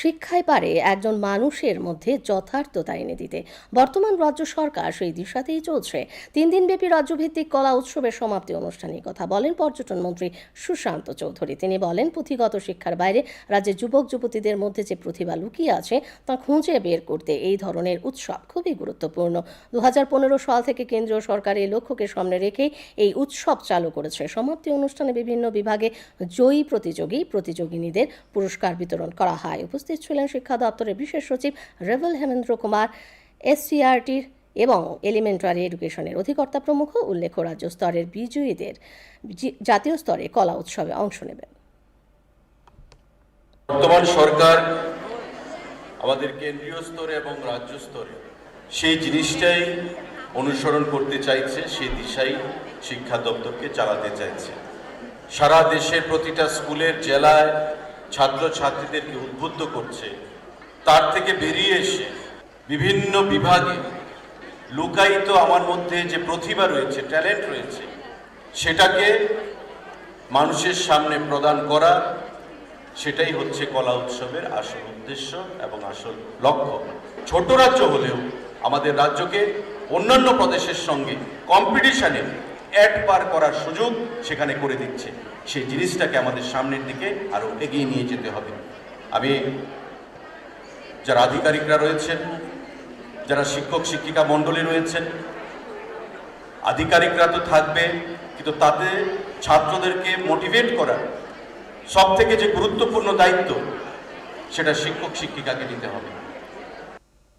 শিক্ষায় পারে একজন মানুষের মধ্যে যথার্থতা এনে দিতে। বর্তমান রাজ্য সরকার সেই দিশাতেই চলছে। 3 দিনব্যাপী রাজ্যভিত্তিক কলা উৎসবের সমাপ্তি অনুষ্ঠানে কথা বলেন পর্যটন মন্ত্রী সুশান্ত চৌধুরী। তিনি বলেন, পুঁথিগত শিক্ষার বাইরে রাজ্যের যুবক যুবতীদের মধ্যে যে প্রতিভা লুকিয়ে আছে তা খুঁজে বের করতে এই ধরনের উৎসব খুবই গুরুত্বপূর্ণ। 2015 সাল থেকে কেন্দ্রীয় সরকার এই লক্ষ্যকে সামনে রেখেই এই উৎসব চালু করেছে। সমাপ্তি অনুষ্ঠানে বিভিন্ন বিভাগে জয়ী প্রতিযোগিনীদের পুরস্কার বিতরণ করা হয়। উপস্থিত ছিলেন শিক্ষা দপ্তরের বিশেষ সচিব রেভেল হেমেন্দ্র কুমার, এসসিআরটির এবং এলিমেন্টারি এডুকেশনের অধিকর্তা প্রমুখ। উল্লেখ্য, রাজ্য স্তরের বিজয়ীদের জাতীয় স্তরে কলা উৎসবে অংশ নেবেন। বর্তমান সরকার আমাদের কেন্দ্রীয় স্তরে এবং রাজ্য স্তরে সেই জিনিসটাই অনুসরণ করতে চাইছে, সেই দিশাই শিক্ষা দপ্তরকে চালাতে চাইছে। সারা দেশের প্রতিটা স্কুলের জেলায় ছাত্রছাত্রীদেরকে উদ্বুদ্ধ করছে, তার থেকে বেরিয়ে এসে বিভিন্ন বিভাগে লুকায়িত আমার মধ্যে যে প্রতিভা রয়েছে, ট্যালেন্ট রয়েছে, সেটাকে মানুষের সামনে প্রদান করা, সেটাই হচ্ছে কলা উৎসবের আসল উদ্দেশ্য এবং আসল লক্ষ্য। ছোট রাজ্য হলেও আমাদের রাজ্যকে অন্যান্য প্রদেশের সঙ্গে কম্পিটিশনে পার করার সুযোগ সেখানে করে দিচ্ছে। সেই জিনিসটাকে আমাদের সামনের দিকে আরো এগিয়ে নিয়ে যেতে হবে। আমি যারা আধিকারিকরা রয়েছেন, যারা শিক্ষক শিক্ষিকা মণ্ডলী রয়েছেন, আধিকারিকরা তো থাকবে, কিন্তু তাতে ছাত্রদেরকে মোটিভেট করার সব থেকে যে গুরুত্বপূর্ণ দায়িত্ব, সেটা শিক্ষক শিক্ষিকাকে নিতে হবে।